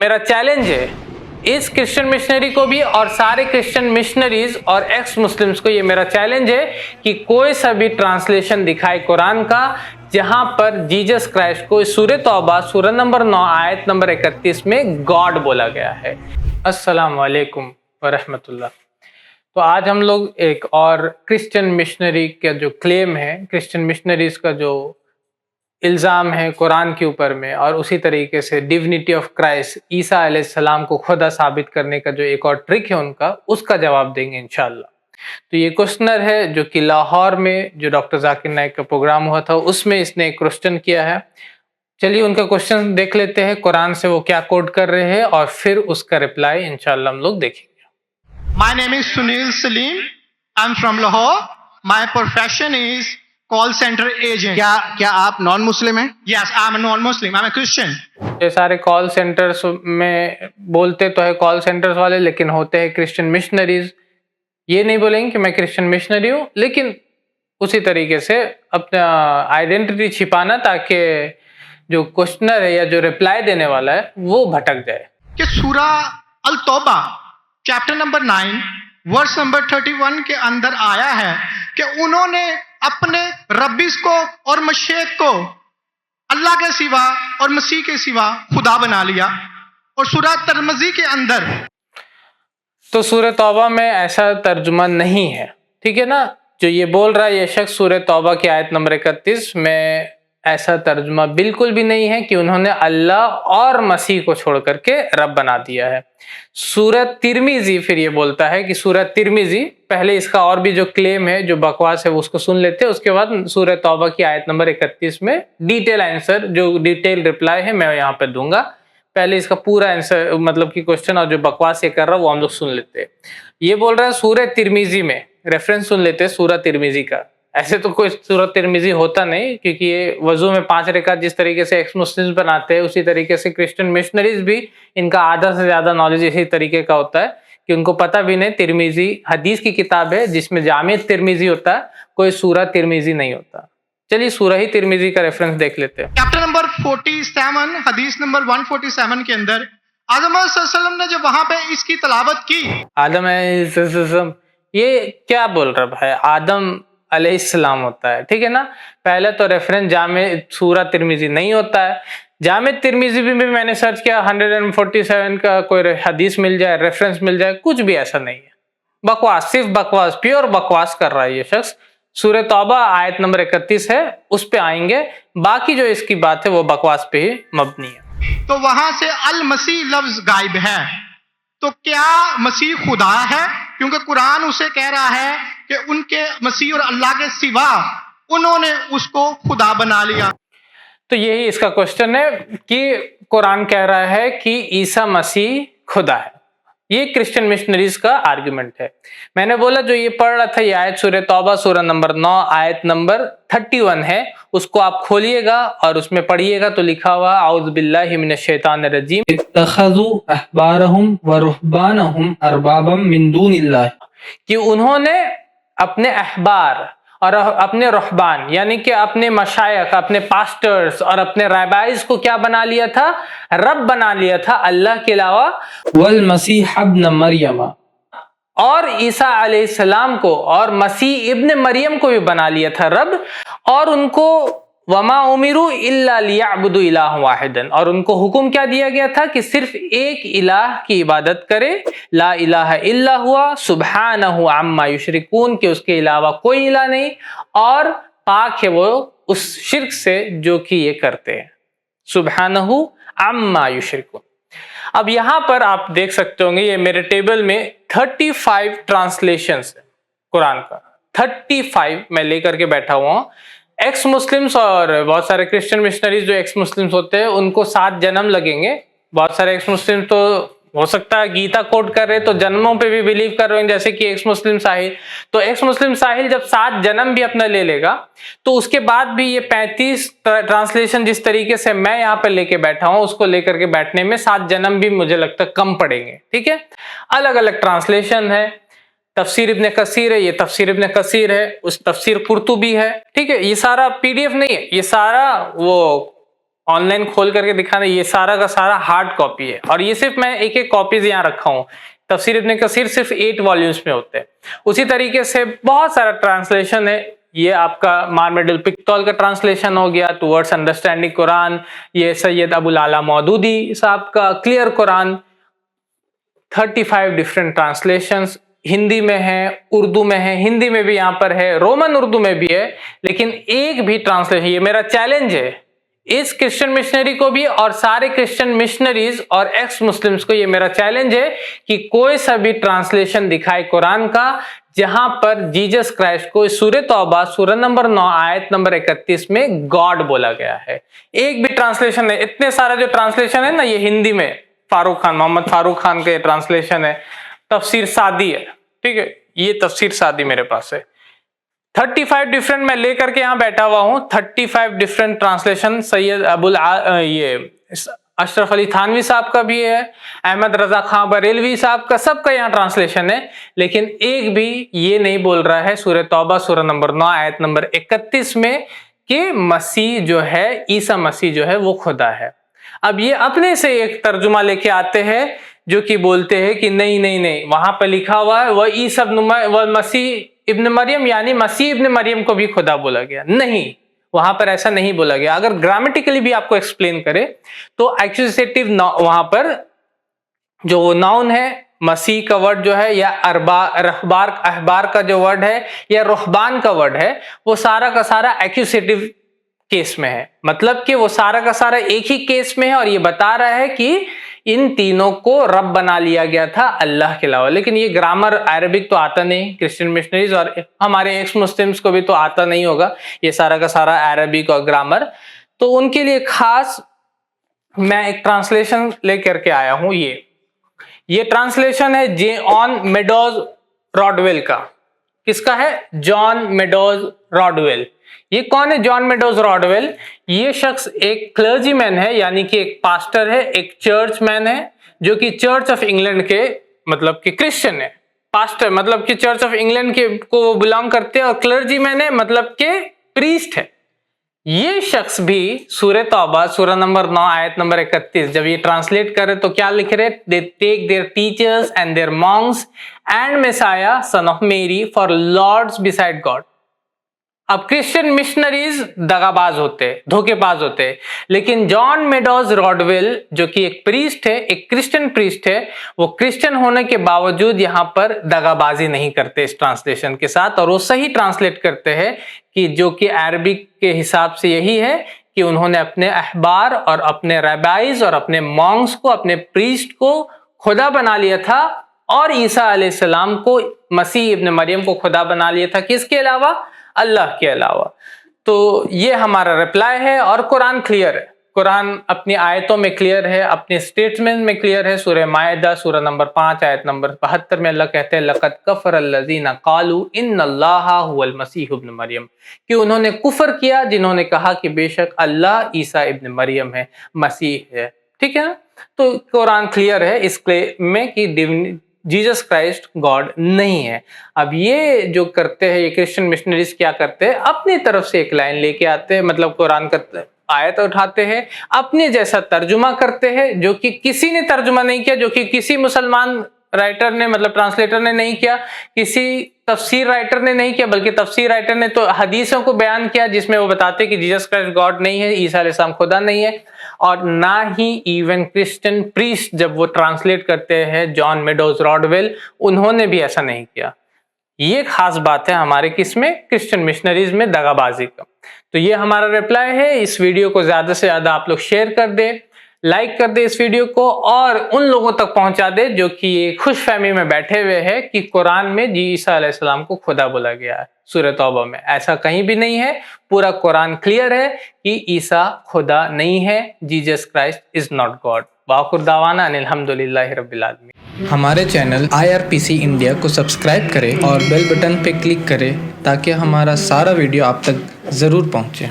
मेरा चैलेंज है इस क्रिश्चियन मिशनरी को भी और सारे क्रिश्चियन मिशनरीज और एक्स मुस्लिम्स को, ये मेरा चैलेंज है कि कोई सा भी ट्रांसलेशन दिखाए कुरान का जहां पर जीसस क्राइस्ट को सूरह तौबा सूरह नंबर 9 आयत नंबर 31 में गॉड बोला गया है। अस्सलाम वालेकुम व रहमतुल्लाह। तो आज हम लोग एक और क्रिश्चियन मिशनरी का जो क्लेम है, क्रिश्चियन मिशनरीज का जो इल्ज़ाम है कुरान के ऊपर में, और उसी तरीके से डिविनिटी ऑफ क्राइस्ट ईसा अलैहिस्सलाम को खुदा साबित करने का जो एक और ट्रिक है उनका, उसका जवाब देंगे इंशाल्लाह। तो ये क्वेश्चनर है जो कि लाहौर में जो डॉक्टर जाकिर नाइक का प्रोग्राम हुआ था उसमें इसने एक क्वेश्चन किया है। चलिए उनका क्वेश्चन देख लेते हैं, कुरान से वो क्या कोट कर रहे हैं और फिर उसका रिप्लाई इंशाल्लाह हम लोग देखेंगे। My name is Sunil Salim. I'm from Lahore. My profession is call center agent. क्या आप नॉन मुस्लिम हैं? Yes, I'm a non-Muslim. I'm a Christian. ये सारे कॉल सेंटर्स में बोलते तो है कॉल सेंटर्स वाले, लेकिन होते हैं क्रिश्चियन मिशनरीज। ये नहीं बोलेंगे कि मैं क्रिश्चियन मिशनरी हूँ, लेकिन उसी तरीके से अपना आइडेंटिटी छिपाना ताकि जो क्वेश्चनर है या जो रिप्लाई देने वाला है वो भटक जाए। कि सूरा अल तौबा चैप्टर नंबर 9 वर्स नंबर 31 के अंदर आया है कि उन्होंने अपने रब्बिस को और मशेक को अल्लाह के सिवा और मसीह के सिवा खुदा बना लिया। और सूरा तिरमिज़ी के अंदर तो सूरह तौबा में ऐसा तर्जुमा नहीं है, ठीक है ना। जो ये बोल रहा है ये शख्स सूरह तौबा की आयत नंबर 31 में ऐसा तर्जुमा बिल्कुल भी नहीं है कि उन्होंने अल्लाह और मसीह को छोड़ करके रब बना दिया है। सूरह तिरमिज़ी फिर ये बोलता है कि सूरह तिरमिज़ी, पहले इसका और भी जो क्लेम है जो बकवास है वो उसको सुन लेते हैं, उसके बाद सूरह तौबा की आयत नंबर 31 में डिटेल आंसर जो डिटेल रिप्लाई है मैं यहाँ पे दूंगा। पहले इसका पूरा आंसर मतलब कि क्वेश्चन और जो बकवास ये कर रहा है वो हम लोग सुन लेते हैं। ये बोल रहा है सूरह तिरमिज़ी में, रेफरेंस सुन लेते हैं सूरह तिरमिज़ी का। ऐसे तो कोई सूरह तिरमिज़ी होता नहीं, क्योंकि ये वजू में 5 रकात जिस तरीके से एक्स मुस्लिम्स बनाते हैं उसी तरीके से क्रिश्चियन मिशनरीज भी इनका आधा से ज्यादा नॉलेज इसी तरीके का होता है कि उनको पता भी नहीं। तिरमिज़ी हदीस की किताब है जिसमें जामे तिरमिज़ी होता है, कोई सूरह तिरमिज़ी नहीं होता। चलिए सूरह ही तिरमिज़ी का रेफरेंस देख लेते हैं। चैप्टर नंबर 47 हदीस नंबर 147 के अंदर आदम अलैहिस्सलाम ने जब वहां पे इसकी तलावत की, आदम अलैहिस्सलाम, ये क्या बोल रहा भाई, आदम अलैहिस्सलाम होता है, ठीक है ना। पहले तो रेफरेंस जामे सूरह तिरमिज़ी नहीं होता है। जामे तिरमिज़ी भी मैंने सर्च किया, 147 का कोई हदीस मिल जाए, रेफरेंस मिल जाए, कुछ भी ऐसा नहीं है। बकवास, सिर्फ बकवास, प्योर बकवास कर रहा है ये शख्स। सूरह तौबा आयत नंबर 31 है, उस पे आएंगे, बाकी जो इसकी बात है वो बकवास पे ही मबनी है। तो वहां से अल मसीह लफ्ज गायब है। तो क्या मसीह खुदा है? क्योंकि कुरान उसे कह रहा है कि उनके मसीह और अल्लाह के सिवा उन्होंने उसको खुदा बना लिया। तो यही इसका क्वेश्चन है कि कुरान कह रहा है कि ईसा मसीह खुदा है। ये क्रिश्चियन मिशनरीज का आर्गुमेंट है। मैंने बोला जो ये पढ़ रहा था ये आयत सूरह तौबा सूरह नंबर 9 आयत नंबर 31 है, उसको आप खोलिएगा और उसमें पढ़िएगा तो लिखा हुआ औज़ु बिल्लाहि मिनश शैतानिर रजीम इत्तखज़ू अहबारहुम व रुहबानहुम अरबाबम मिन दूनिल्लाह, कि उन्होंने अपने अहबार और अपने रुहबान यानी कि अपने मशायख, अपने पास्टर्स और अपने रैबाइज को क्या बना लिया था? रब बना लिया था अल्लाह के अलावा। वल मसीह इब्न मरियम, और ईसा अलैहिस्सलाम को और मसीह इब्न मरियम को भी बना लिया था रब। और उनको वमा उमिरू इल्ला लियअबुदु इलाहन वाहिदन, और उनको हुक्म क्या दिया गया था कि सिर्फ एक इलाह की इबादत करे, ला इलाहा इल्ला हुआ सुब्हानहु अम्मा युशरिकून, के उसके अलावा कोई इलाह नहीं और पाक है वो उस शिर्क से जो कि ये करते हैं। सुब्हानहु अम्मा युशरिकून। अब यहाँ पर आप देख सकते होंगे ये मेरे टेबल में 35 ट्रांसलेशंस है कुरान का। 35 मैं लेकर के बैठा हुआ हूँ। एक्स मुस्लिम्स और बहुत सारे क्रिश्चियन मिशनरीज जो एक्स मुस्लिम्स होते हैं उनको 7 जन्म लगेंगे। बहुत सारे एक्स मुस्लिम तो हो सकता है गीता कोट कर रहे तो जन्मों पे भी बिलीव कर रहे हैं, जैसे कि एक्स मुस्लिम साहिल। तो एक्स मुस्लिम साहिल जब 7 जन्म भी अपना ले लेगा तो उसके बाद भी ये 35 ट्रांसलेशन जिस तरीके से मैं यहाँ पे लेके बैठा हूँ उसको लेकर के बैठने में 7 जन्म भी मुझे लगता है कम पड़ेंगे। ठीक है, अलग अलग ट्रांसलेशन है। तफसीर इब्न कसीर है, ये तफसीर इब्न कसीर है, उस तफसीर कुर्तुबी है। ठीक है, ये सारा पीडीएफ नहीं है, ये सारा वो ऑनलाइन खोल करके दिखाना, ये सारा का सारा हार्ड कॉपी है। और ये सिर्फ मैं एक एक कॉपीज यहाँ रखा हूँ। तफसीर इब्न कसीर सिर्फ 8 वॉल्यूम्स में होते हैं। उसी तरीके से बहुत सारा ट्रांसलेशन है। ये आपका मार्मेडल पिक्तौल का ट्रांसलेशन हो गया, टुवर्ड्स अंडरस्टैंडिंग कुरान, ये सैयद अबुल आला मौदूदी साहब का clear Quran, 35 different translations Hindi में है, उर्दू में है, हिंदी में भी यहाँ पर है, रोमन उर्दू में भी है, लेकिन एक भी ट्रांसलेशन, ये मेरा चैलेंज है इस क्रिश्चियन मिशनरी को भी और सारे क्रिश्चियन मिशनरीज और एक्स मुस्लिम्स को, ये मेरा चैलेंज है कि कोई सा भी ट्रांसलेशन दिखाए कुरान का जहां पर जीसस क्राइस्ट को सूरह तौबा सूरह नंबर 9 आयत नंबर 31 में गॉड बोला गया है। एक भी ट्रांसलेशन है। इतने सारा जो ट्रांसलेशन है ना, ये हिंदी में फारूक खान, मोहम्मद फारूक खान के ट्रांसलेशन है, तफसीर सादी है, ठीक है, ये तफसीर सादी मेरे पास है। 35 डिफरेंट मैं लेकर के यहाँ बैठा हुआ हूँ, 35 डिफरेंट ट्रांसलेशन सैयद ये अशरफ अली थानवी साहब का भी है, अहमद रजा खां बरेलवी साहब का, सबका यहाँ ट्रांसलेशन है, लेकिन एक भी ये नहीं बोल रहा है सूरह तौबा सूरह नंबर 9 आयत नंबर 31 में कि मसीह जो है, ईसा मसीह जो है वो खुदा है। अब ये अपने से एक तर्जुमा लेके आते हैं जो कि बोलते हैं कि नहीं नहीं नहीं, वहां पर लिखा हुआ है वह ईसा व मसीह इब्न मरियम, यानी मसीह इब्न मरियम को भी खुदा बोला गया। नहीं, वहां पर ऐसा नहीं बोला गया। अगर ग्रामेटिकली भी आपको एक्सप्लेन करे तो एक्यूजेटिव वहां पर जो वो नाउन है, मसीह का वर्ड जो है, या अहबार का जो वर्ड है, या रुहबान का वर्ड है, वो सारा का सारा एक्यूजेटिव केस में है। मतलब कि वो सारा का सारा एक ही केस में है और ये बता रहा है कि इन तीनों को रब बना लिया गया था अल्लाह के अलावा। लेकिन ये ग्रामर अरबिक तो आता नहीं, क्रिश्चियन मिशनरीज और हमारे एक्स मुस्लिम्स को भी तो आता नहीं होगा ये सारा का सारा अरबिक और ग्रामर। तो उनके लिए खास मैं एक ट्रांसलेशन लेकर के आया हूं। ये ट्रांसलेशन है जॉन मेडोज रॉडवेल का। किसका है? John Meadows Rodwell. ये कौन है जॉन मेडोज रॉडवेल? ये शख्स एक क्लर्जीमैन है, यानी कि एक पास्टर है, एक चर्चमैन है, जो कि चर्च ऑफ इंग्लैंड के मतलब कि क्रिश्चियन है। पास्टर मतलब कि चर्च ऑफ इंग्लैंड के को वो बिलोंग करते हैं, और क्लर्जीमैन है मतलब के प्रीस्ट है। ये शख्स भी सूरह तौबा सूरह नंबर 9 आयत नंबर 31 जब ये ट्रांसलेट करे तो क्या लिख रहे? They take their teachers and their monks and messiah son of Mary for lords beside God. अब क्रिश्चियन मिशनरीज दगाबाज होते, धोखेबाज होते, लेकिन जॉन मेडोज रॉडवेल जो कि एक प्रीस्ट है, एक क्रिश्चियन प्रीस्ट है, वो क्रिश्चियन होने के बावजूद यहाँ पर दगाबाजी नहीं करते इस ट्रांसलेशन के साथ, और वो सही ट्रांसलेट करते हैं कि जो कि अरबिक के हिसाब से यही है कि उन्होंने अपने अहबार और अपने रैबाइज और अपने मॉन्क्स को, अपने प्रीस्ट को खुदा बना लिया था, और ईसा अलैहिस्सलाम को, मसीह इब्न मरियम को खुदा बना लिया था। किसके अलावा? अल्लाह के अलावा। तो ये हमारा रिप्लाई है, और कुरान क्लियर है। कुरान अपनी आयतों में क्लियर है, अपने स्टेटमेंट में क्लियर है। सूरह माइदा सूरह नंबर 5 आयत नंबर 72 में अल्लाह कहते हैं लक़द कफ़र अल्लज़ीना क़ालू इन्नल्लाहा हुवल मसीह इब्न मरियम, कि उन्होंने कुफर किया जिन्होंने कहा कि बेशक अल्लाह ईसा इब्न मरियम है, मसीह है। ठीक है ना? तो कुरान क्लियर है इस में कि जीसस क्राइस्ट गॉड नहीं है। अब ये जो करते हैं ये क्रिश्चियन मिशनरीज क्या करते हैं? अपनी तरफ से एक लाइन लेके आते हैं, मतलब कुरान का आयत उठाते हैं, अपने जैसा तर्जुमा करते हैं जो कि किसी ने तर्जुमा नहीं किया, जो कि किसी मुसलमान राइटर ने मतलब ट्रांसलेटर ने नहीं किया, किसी तफसीर राइटर ने नहीं किया, बल्कि तफसीर राइटर ने तो हदीसों को बयान किया जिसमें वो बताते कि जीसस क्राइस्ट गॉड नहीं है, ईसा अलैहिस्सलाम खुदा नहीं है। और ना ही इवन क्रिश्चियन प्रीस्ट जब वो ट्रांसलेट करते हैं जॉन मेडोज रॉडवेल, उन्होंने भी ऐसा नहीं किया। ये खास बात है हमारे किसमें? क्रिश्चियन मिशनरीज में दगाबाजी का। तो ये हमारा रिप्लाई है। इस वीडियो को ज्यादा से ज्यादा आप लोग शेयर कर दे, लाइक कर दे इस वीडियो को, और उन लोगों तक पहुंचा दे जो कि ये खुशफहमी में बैठे हुए हैं कि कुरान में जी ईसा अलैहिस्सलाम को खुदा बोला गया है सूरह तौबा में। ऐसा कहीं भी नहीं है। पूरा कुरान क्लियर है कि ईसा खुदा नहीं है, Jesus Christ is not God. वाकुर दावाना अल्हम्दुलिल्लाहि रब्बिल आलमीन। हमारे चैनल IRPC इंडिया को सब्सक्राइब करें और बेल बटन पे क्लिक करें ताकि हमारा सारा वीडियो आप तक ज़रूर पहुँचे।